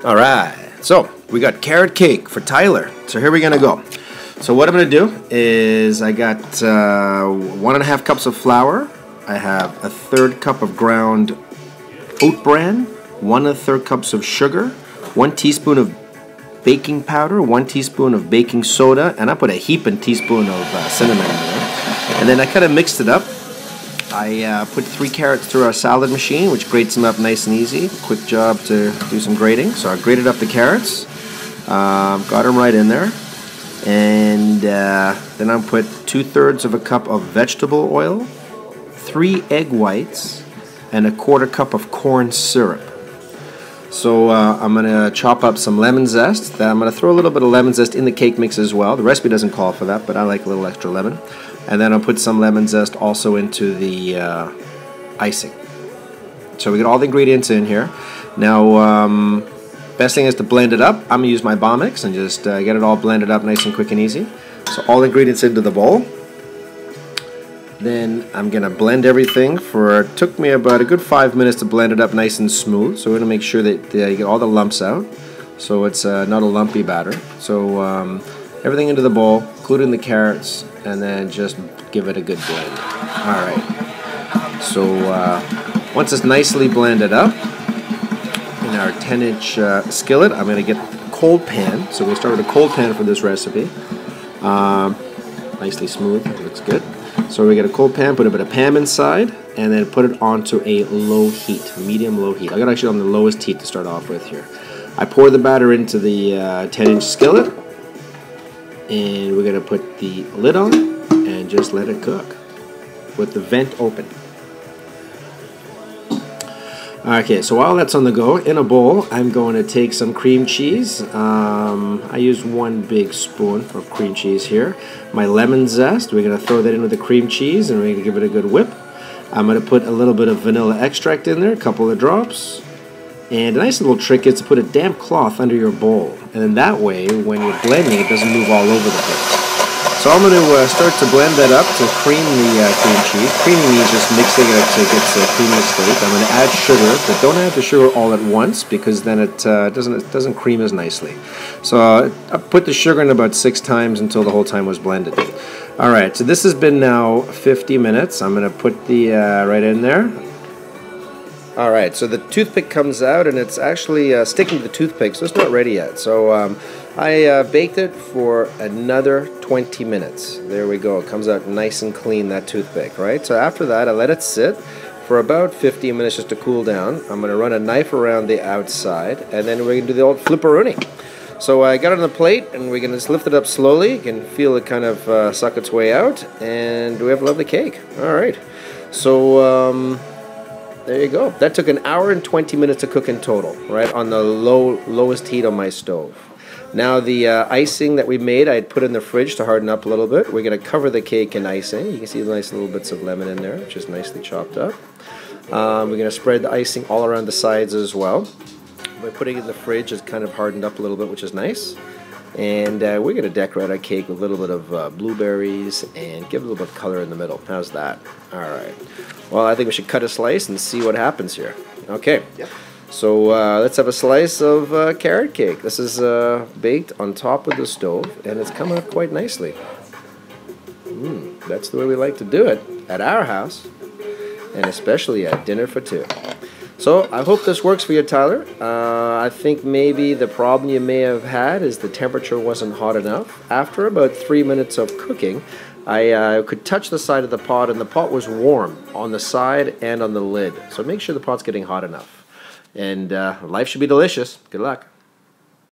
Alright, so we got carrot cake for Tyler. So here we're gonna go. So what I'm gonna do is I got 1.5 cups of flour. I have 1/3 cup of ground oat bran, 1/3 cups of sugar, 1 teaspoon of baking powder, 1 teaspoon of baking soda, and I put a heaping teaspoon of cinnamon in there. And then I kind of mixed it up. I put 3 carrots through our salad machine, which grates them up nice and easy. Quick job to do some grating. So I grated up the carrots, got them right in there, and then I put 2/3 of a cup of vegetable oil, 3 egg whites, and 1/4 cup of corn syrup. So I'm going to chop up some lemon zest. I'm going to throw a little bit of lemon zest in the cake mix as well. The recipe doesn't call for that, but I like a little extra lemon. And then I'll put some lemon zest also into the icing. So we got all the ingredients in here. Now, best thing is to blend it up. I'm going to use my Bomex and just get it all blended up nice and quick and easy. So all the ingredients into the bowl. Then I'm going to blend everything it took me about a good 5 minutes to blend it up nice and smooth. So we're going to make sure that you get all the lumps out. So it's not a lumpy batter. So everything into the bowl, including the carrots, and then just give it a good blend. Alright, so once it's nicely blended up in our 10-inch skillet, I'm going to get a cold pan. So we'll start with a cold pan for this recipe. Nicely smooth, looks good. So we get a cold pan, put a bit of Pam inside, and then put it onto a low heat, medium-low heat. I got actually on the lowest heat to start off with here. I pour the batter into the 10-inch skillet, and we're going to put the lid on and just let it cook with the vent open. Okay, so while that's on the go, in a bowl, I'm going to take some cream cheese. I use 1 big spoon of cream cheese here. My lemon zest, we're going to throw that in with the cream cheese, and we're going to give it a good whip. I'm going to put a little bit of vanilla extract in there, a couple of drops. And a nice little trick is to put a damp cloth under your bowl. And then that way, when you're blending, it doesn't move all over the place. So I'm going to start to blend that up to cream the cream cheese. Creaming means just mixing it to get a creamy state. I'm going to add sugar, but don't add the sugar all at once because then it doesn't cream as nicely. So I put the sugar in about 6 times until the whole time was blended. Alright, so this has been now 50 minutes. I'm going to put the right in there. Alright, so the toothpick comes out and it's actually sticking to the toothpick, so it's not ready yet. So I baked it for another 20 minutes. There we go. It comes out nice and clean, that toothpick, right? So after that, I let it sit for about 15 minutes just to cool down. I'm going to run a knife around the outside, and then we're going to do the old flipperoonie. So I got it on the plate, and we're going to just lift it up slowly. You can feel it kind of suck its way out, and we have a lovely cake. Alright, so there you go. That took 1 hour and 20 minutes to cook in total, right, on the lowest heat on my stove. Now the icing that we made, I had put in the fridge to harden up a little bit. We're going to cover the cake in icing. You can see the nice little bits of lemon in there, which is nicely chopped up. We're going to spread the icing all around the sides as well. By putting it in the fridge, it's kind of hardened up a little bit, which is nice. And we're going to decorate our cake with a little bit of blueberries and give it a little bit of color in the middle. How's that? Alright. Well, I think we should cut a slice and see what happens here. Okay. Yep. So let's have a slice of carrot cake. This is baked on top of the stove, and it's come out quite nicely. That's the way we like to do it at our house, and especially at dinner for 2. So I hope this works for you, Tyler. I think maybe the problem you may have had is the temperature wasn't hot enough. After about 3 minutes of cooking, I could touch the side of the pot, and the pot was warm on the side and on the lid. So make sure the pot's getting hot enough. And life should be delicious. Good luck.